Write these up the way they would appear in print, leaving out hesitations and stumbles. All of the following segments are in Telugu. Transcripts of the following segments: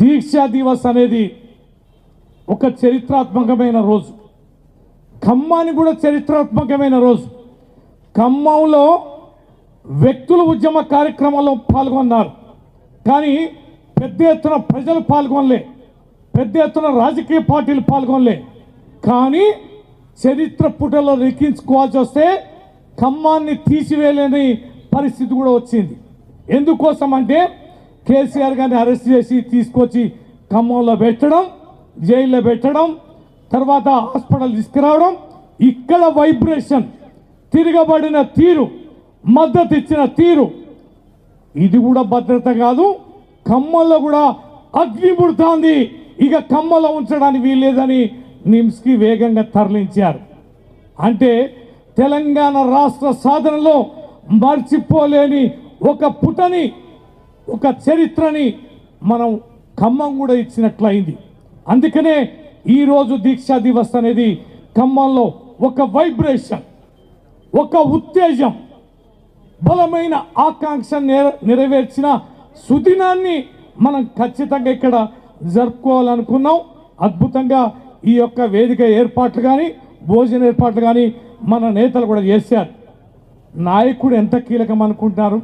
దీక్షా దివస్ అనేది ఒక చరిత్రాత్మకమైన రోజు. ఖమ్మానికి కూడా చరిత్రాత్మకమైన రోజు. ఖమ్మంలో వ్యక్తులు ఉద్యమ కార్యక్రమంలో పాల్గొన్నారు, కానీ పెద్ద ఎత్తున ప్రజలు పాల్గొనలే, పెద్ద ఎత్తున రాజకీయ పార్టీలు పాల్గొనలే. కానీ చరిత్ర పుటలో లిఖించుకోవాల్సి వస్తే ఖమ్మాన్ని తీసివేయలేని పరిస్థితి కూడా వచ్చింది. ఎందుకోసం అంటే కేసీఆర్ గారిని అరెస్ట్ చేసి తీసుకొచ్చి ఖమ్మంలో పెట్టడం, జైల్లో పెట్టడం, తర్వాత హాస్పిటల్ తీసుకురావడం, ఇక్కడ వైబ్రేషన్, తిరగబడిన తీరు, మద్దతు ఇచ్చిన తీరు, ఇది కూడా భద్రత కాదు. ఖమ్మంలో కూడా అగ్ని పుడుతోంది, ఇక ఖమ్మంలో ఉంచడానికి వీల్లేదని నిమ్స్కి వేగంగా తరలించారు. అంటే తెలంగాణ రాష్ట్ర సాధనలో మర్చిపోలేని ఒక పుటని, ఒక చరిత్రని మనం ఖమ్మం కూడా ఇచ్చినట్లయింది. అందుకనే ఈరోజు దీక్షా దివస్ అనేది ఖమ్మంలో ఒక వైబ్రేషన్, ఒక ఉత్తేజం, బలమైన ఆకాంక్ష నెరవేర్చిన సుదినాన్ని మనం ఖచ్చితంగా ఇక్కడ జరుపుకోవాలనుకున్నాం. అద్భుతంగా ఈ యొక్క వేదిక ఏర్పాట్లు కానీ, భోజన ఏర్పాట్లు కానీ మన నేతలు కూడా చేశారు. నాయకుడు ఎంత కీలకం అనుకుంటున్నారు?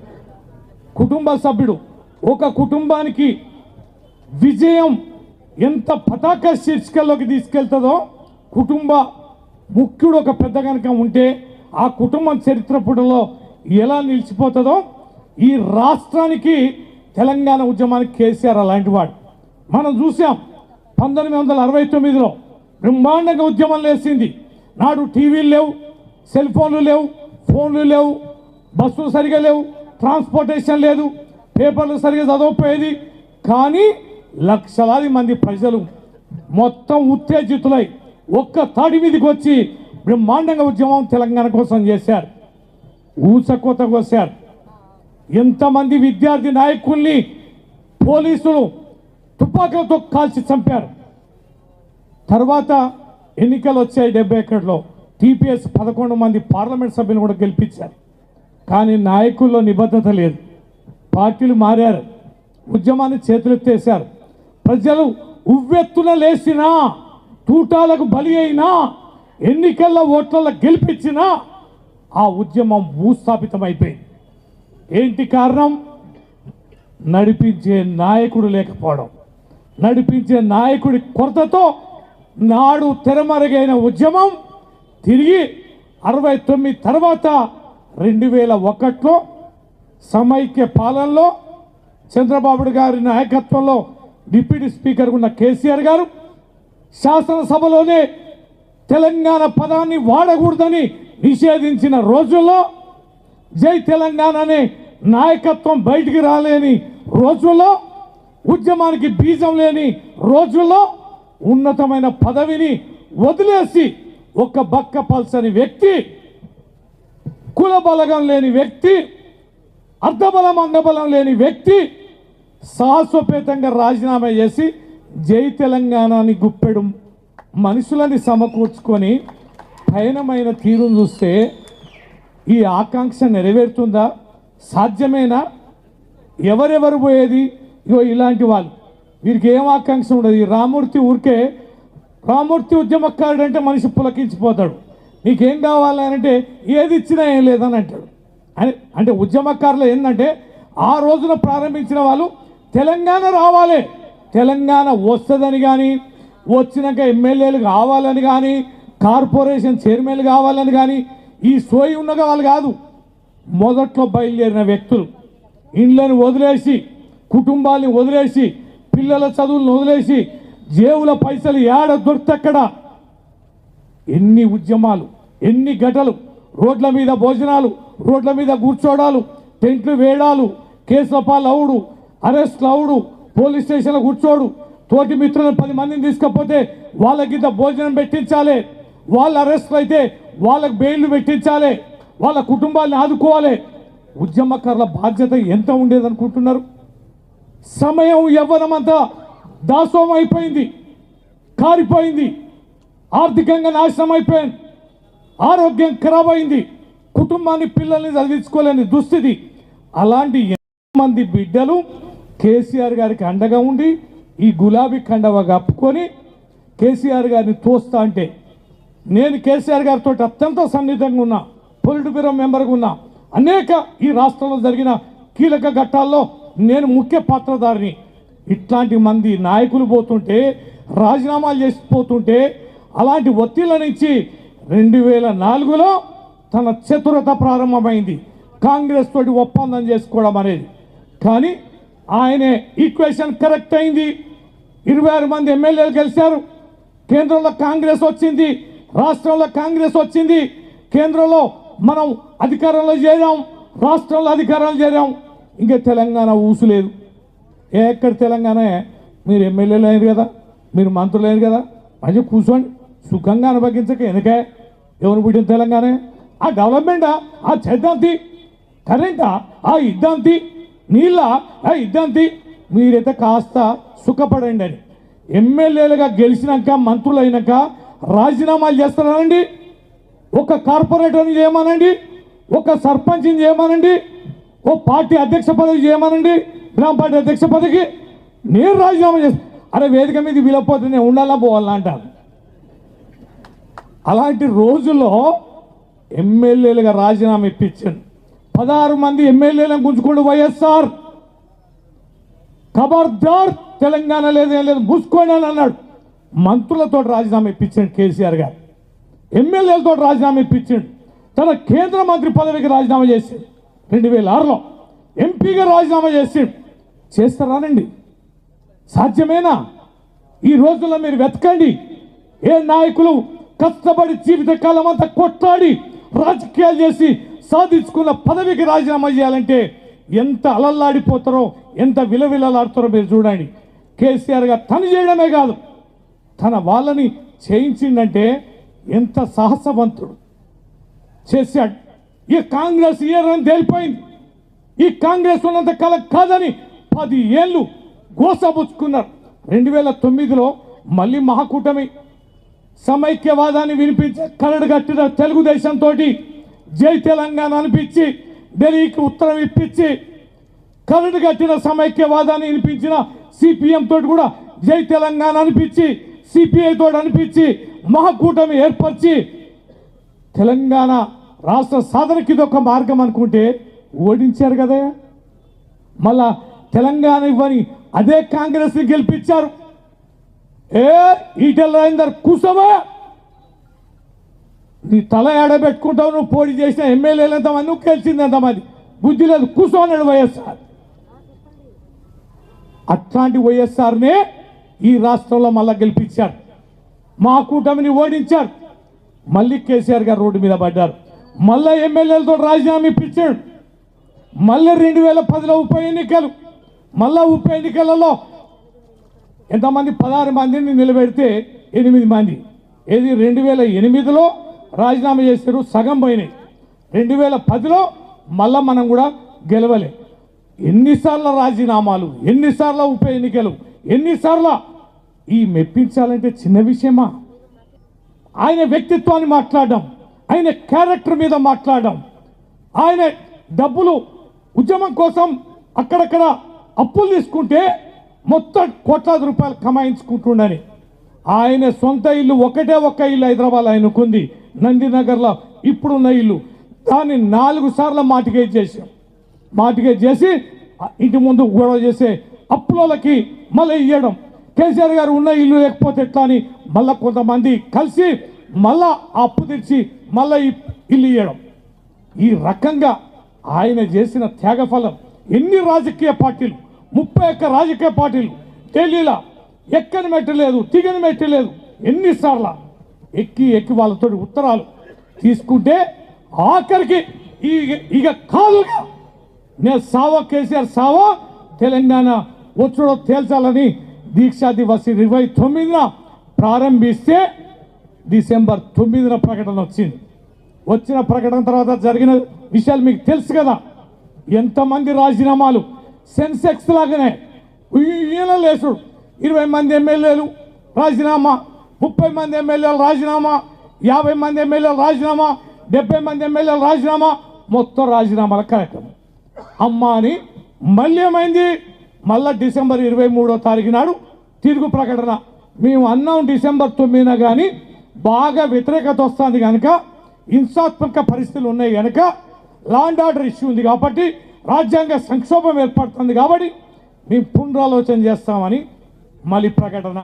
కుటుంబ సభ్యుడు, ఒక కుటుంబానికి విజయం ఎంత పతాక శీర్షికల్లోకి తీసుకెళ్తుందో, కుటుంబ ముఖ్యుడు ఒక పెద్ద కనుక ఉంటే ఆ కుటుంబం చరిత్ర పుటలో ఎలా నిలిచిపోతుందో, ఈ రాష్ట్రానికి తెలంగాణ ఉద్యమానికి కేసీఆర్ అలాంటి వాడు. మనం చూసాం 1969లో బ్రహ్మాండంగా ఉద్యమం లేచింది. నాడు టీవీలు లేవు, సెల్ ఫోన్లు లేవు, ఫోన్లు లేవు, బస్సులు సరిగా లేవు, ట్రాన్స్పోర్టేషన్ లేదు, పేపర్లు సరిగా చదవకపోయేది. కానీ లక్షలాది మంది ప్రజలు మొత్తం ఉత్తేజితులై ఒక్క తాడి మీదకి వచ్చి బ్రహ్మాండంగా ఉద్యమం తెలంగాణ కోసం చేశారు. ఊచకోత కోశారు. ఎంతమంది విద్యార్థి నాయకుల్ని పోలీసులు తుపాకులతో కాల్చి చంపారు. తర్వాత ఎన్నికలు వచ్చాయి 71లో. టీపీఎస్ 11 మంది పార్లమెంట్ సభ్యులు కూడా గెలిపించారు. కానీ నాయకుల్లో నిబద్ధత లేదు. పార్టీలు మారారు, ఉద్యమాన్ని చేతులెత్తేశారు. ప్రజలు ఉవ్వెత్తున లేచినా, తూటాలకు బలి అయినా, ఎన్నికల్లో ఓట్లలో గెలిపించినా ఆ ఉద్యమం భూస్థాపితమైపోయింది. ఏంటి కారణం? నడిపించే నాయకుడు లేకపోవడం. నడిపించే నాయకుడి కొరతతో నాడు తెరమరుగైన ఉద్యమం తిరిగి 69 తర్వాత 2001లో సమైక్య పాలనలో చంద్రబాబు గారి నాయకత్వంలో డిప్యూటీ స్పీకర్ ఉన్న కేసీఆర్ గారు శాసనసభలోనే తెలంగాణ పదాన్ని వాడకూడదని నిషేధించిన రోజుల్లో, జై తెలంగాణ అనే నాయకత్వం బయటికి రాలేని రోజుల్లో, ఉద్యమానికి బీజం లేని రోజుల్లో ఉన్నతమైన పదవిని వదిలేసి ఒక బక్క పల్సని వ్యక్తి, కుల బలగం లేని వ్యక్తి, అర్ధబలం అంగబలం లేని వ్యక్తి సాహసోపేతంగా రాజీనామా చేసి జై తెలంగాణని గుప్పెడు మనుషులని సమకూర్చుకొని పయనమైన తీరును చూస్తే ఈ ఆకాంక్ష నెరవేరుతుందా? సాధ్యమేనా? ఎవరెవరు పోయేది? ఇగో ఇలాంటి వాళ్ళు, వీరికి ఏం ఆకాంక్ష ఉండదు. ఈ రామూర్తి ఊరికే, రామూర్తి ఉద్యమకారుడు అంటే మనిషి పులకించిపోతాడు. నీకేం కావాలని అంటే ఏది ఇచ్చినా ఏం లేదని అంటాడు. అంటే ఉద్యమకారులు ఏంటంటే ఆ రోజున ప్రారంభించిన వాళ్ళు తెలంగాణ రావాలి, తెలంగాణ వస్తుందని కానీ, వచ్చినాక ఎమ్మెల్యేలు కావాలని కానీ, కార్పొరేషన్ చైర్మన్లు కావాలని కానీ ఈ సోయి ఉన్నగా వాళ్ళు కాదు. మొదట్లో బయలుదేరిన వ్యక్తులు ఇండ్లను వదిలేసి, కుటుంబాన్ని వదిలేసి, పిల్లల చదువులను వదిలేసి, జేబుల పైసలు ఏడ దొరికితక్కడ ఎన్ని ఉద్యమాలు, ఎన్ని గటలు, రోడ్ల మీద భోజనాలు, రోడ్ల మీద కూర్చోడాలు, టెంట్లు వేయడాలు, కేసుల పాలు అవుడు, అరెస్ట్లు అవుడు, పోలీస్ స్టేషన్లో కూర్చోడు, తోటి మిత్రులను 10 మందిని తీసుకపోతే వాళ్ళకింత భోజనం పెట్టించాలి, వాళ్ళ అరెస్ట్లు అయితే వాళ్ళకి బెయిల్లు పెట్టించాలి, వాళ్ళ కుటుంబాన్ని ఆదుకోవాలి. ఉద్యమకారుల బాధ్యత ఎంత ఉండేదనుకుంటున్నారు? సమయం యవ్వనమంతా దాసోహం అయిపోయింది, కారిపోయింది, ఆర్థికంగా నాశనం అయిపోయింది, ఆరోగ్యం ఖరాబ్ అయింది, కుటుంబాన్ని పిల్లల్ని చదివించుకోలేని దుస్థితి. అలాంటి ఎంతమంది బిడ్డలు కేసీఆర్ గారికి అండగా ఉండి ఈ గులాబీ కండవ కప్పుకొని కేసీఆర్ గారిని తోస్తా అంటే నేను కేసీఆర్ గారితో అత్యంత సన్నిహితంగా ఉన్నా, పొలిట్ బ్యూరో మెంబర్గా ఉన్నా, అనేక ఈ రాష్ట్రంలో జరిగిన కీలక ఘట్టాల్లో నేను ముఖ్య పాత్రధారిని. ఇట్లాంటి మంది నాయకులు పోతుంటే, రాజీనామాలు చేసిపోతుంటే, అలాంటి ఒత్తిళ్ల నుంచి 2004లో తన చతురత ప్రారంభమైంది, కాంగ్రెస్ తోటి ఒప్పందం చేసుకోవడం అనేది. కానీ ఆయనే ఈక్వేషన్ కరెక్ట్ అయింది. 26 మంది ఎమ్మెల్యేలు గెలిచారు. కేంద్రంలో కాంగ్రెస్ వచ్చింది, రాష్ట్రంలో కాంగ్రెస్ వచ్చింది. కేంద్రంలో మనం అధికారంలో చేరాం, రాష్ట్రంలో అధికారంలో చేరాం. ఇంకా తెలంగాణ ఊసులేదు. ఎక్కడ తెలంగాణ? మీరు ఎమ్మెల్యేలు అయ్యారు కదా, మీరు మంత్రులు అయ్యారు కదా, మంచిగా కూర్చోండి, సుఖంగా అనుభవించక వెనకే ఎవరు పుట్టిన తెలంగాణ? ఆ డెవలప్మెంటా? ఆ చేద్దాంతి? కరెంటా? ఆ ఇద్దాంతి? నీళ్ళ? ఆ ఇద్దాంతి? మీరైతే కాస్త సుఖపడండి అని. ఎమ్మెల్యేలుగా గెలిచినాక, మంత్రులు అయినాక రాజీనామాలు చేస్తున్నారండి. ఒక కార్పొరేటర్ని చేయమనండి, ఒక సర్పంచ్ని చేయమనండి, ఓ పార్టీ అధ్యక్ష పదవి చేయమనండి, గ్రామ పార్టీ అధ్యక్ష పదవికి నేను రాజీనామా చేస్తాను. అరే వేదిక మీద వీలపోతే నేను ఉండాలా పోవాలా అంటాను. అలాంటి రోజుల్లో ఎమ్మెల్యేలుగా రాజీనామా ఇప్పించాను. 16 మంది ఎమ్మెల్యేలను గుంజుకోండి వైఎస్ఆర్. ఖబర్దార్ తెలంగాణ లేదేం లేదు మూసుకోండి అని అన్నాడు. మంత్రులతో రాజీనామా ఇప్పించాడు కేసీఆర్ గారు, ఎమ్మెల్యేలతో రాజీనామా ఇప్పించాడు. తన కేంద్ర మంత్రి పదవికి రాజీనామా చేశాడు. 2006లో ఎంపీగా రాజీనామా చేసాడు. చేస్తారానండి? సాధ్యమేనా? ఈ రోజుల్లో మీరు వెతకండి. ఏ నాయకులు కష్టపడి జీవితకాలం అంతా కొట్లాడి రాజకీయాలు చేసి సాధించుకున్న పదవికి రాజీనామా చేయాలంటే ఎంత అలల్లాడిపోతారో, ఎంత విలవిలలాడుతారో మీరు చూడండి. కేసీఆర్ గారు తను చేయడమే కాదు, తన వాళ్ళని చేయించిందంటే ఎంత సాహసవంతుడు. చేశాడు. ఈ కాంగ్రెస్ ఇయర్ తేలిపోయింది. ఈ కాంగ్రెస్ ఉన్నంత కాలం కాదని 10 ఏళ్ళు గోసబుచ్చుకున్నారు. 2009లో మళ్ళీ మహాకూటమి సమైక్యవాదాన్ని వినిపించే కరడు కట్టిన తెలుగుదేశంతో జై తెలంగాణ అనిపించి ఢిల్లీకి ఉత్తరం ఇప్పించి కరడు కట్టిన సమైక్యవాదాన్ని వినిపించిన సిపిఎం తోటి కూడా జై తెలంగాణ అనిపించి సిపిఐ తోటి అనిపించి మహాకూటమి ఏర్పరిచి తెలంగాణ రాష్ట్ర సాధనకి ఇదొక మార్గం అనుకుంటే ఓడించారు కదా. మళ్ళా తెలంగాణ ఇవ్వని అదే కాంగ్రెస్ని గెలిపించారు. ఈటెల రాజేందర్ కూసోవా, నీ తల ఏడబెట్టుకుంటావు, నువ్వు పోటీ చేసిన ఎమ్మెల్యేలు ఎంతమంది, నువ్వు గెలిచింది ఎంతమంది, బుద్ధి లేదు, కూసో అన్నాడు వైఎస్ఆర్. అట్లాంటి వైఎస్ఆర్నే ఈ రాష్ట్రంలో మళ్ళా గెలిపించారు, మా కూటమిని ఓడించారు. మళ్ళీ కేసీఆర్ గారు రోడ్డు మీద పడ్డారు. మళ్ళా ఎమ్మెల్యేలతో రాజీనామా ఇప్పించాడు. మళ్ళీ 2010లో ఉప ఎన్నికలు. మళ్ళా ఉప ఎన్నికలలో ఎంతమంది? 16 మందిని నిలబెడితే 8 మంది. ఏది 2008లో రాజీనామా చేశారు, సగం పోయినాయి. 2010లో మళ్ళా మనం కూడా గెలవలే. ఎన్నిసార్లు రాజీనామాలు, ఎన్నిసార్లు ఉప ఎన్నికలు, ఎన్నిసార్లు ఈ మెప్పించాలంటే చిన్న విషయమా? ఆయన వ్యక్తిత్వాన్ని మాట్లాడడం, ఆయన క్యారెక్టర్ మీద మాట్లాడడం, ఆయన డబ్బులు ఉద్యమం కోసం అక్కడక్కడ అప్పులు తీసుకుంటే మొత్తం కోట్లాది రూపాయలు కమాయించుకుంటుండని. ఆయన సొంత ఇల్లు ఒకటే ఒక్క ఇల్లు హైదరాబాద్ ఆయనకుంది, నందినగర్లో ఇప్పుడున్న ఇల్లు. దాన్ని 4 సార్లు మార్టిగేజ్ చేశాం. మార్టిగేజ్ చేసి ఇంటి ముందు గొడవ చేసే అప్పులకి మళ్ళీ ఇవ్వడం. కేసీఆర్ గారు ఉన్న ఇల్లు లేకపోతే ఎట్లా అని మళ్ళీ కొంతమంది కలిసి మళ్ళా అప్పు తెచ్చి మళ్ళీ ఇల్లు ఇవ్వడం. ఈ రకంగా ఆయన చేసిన త్యాగఫలం ఎన్ని రాజకీయ పార్టీలు, 31 రాజకీయ పార్టీలు ఢిల్లీలో ఎక్కని మెట్టలేదు, దిగని మెట్టలేదు, ఎన్నిసార్లు ఎక్కి వాళ్ళతో ఉత్తరాలు తీసుకుంటే ఆఖరికి ఇక కాదుగా నేను సావో కేసీఆర్ సావో తెలంగాణ వచ్చుడో తేల్చాలని దీక్షా దివస్ 29న ప్రారంభిస్తే డిసెంబర్ 9న ప్రకటన వచ్చింది. వచ్చిన ప్రకటన తర్వాత జరిగిన విషయాలు మీకు తెలుసు కదా. ఎంతమంది రాజీనామాలు, సెన్సెక్స్ లాగానే ఈయన లేసుడు. 20 మంది ఎమ్మెల్యేలు రాజీనామా, 30 మంది ఎమ్మెల్యేలు రాజీనామా, 50 మంది ఎమ్మెల్యేలు రాజీనామా, 70 మంది ఎమ్మెల్యేలు రాజీనామా, మొత్తం రాజీనామాల కార్యక్రమం. అమ్మ అని మళ్ళీ ఏమైంది? మళ్ళా డిసెంబర్ 23వ తారీఖు నాడు తిరుగు ప్రకటన మేము అన్నాం డిసెంబర్ 9న కానీ బాగా వ్యతిరేకత వస్తుంది కనుక హింసాత్మక పరిస్థితులు ఉన్నాయి కనుక లా అండ్ ఆర్డర్ ఇష్యూ ఉంది కాబట్టి రాజ్యాంగ సంక్షోభం ఏర్పడుతుంది కాబట్టి మేము పునరాలోచన చేస్తామని మళ్ళీ ప్రకటన.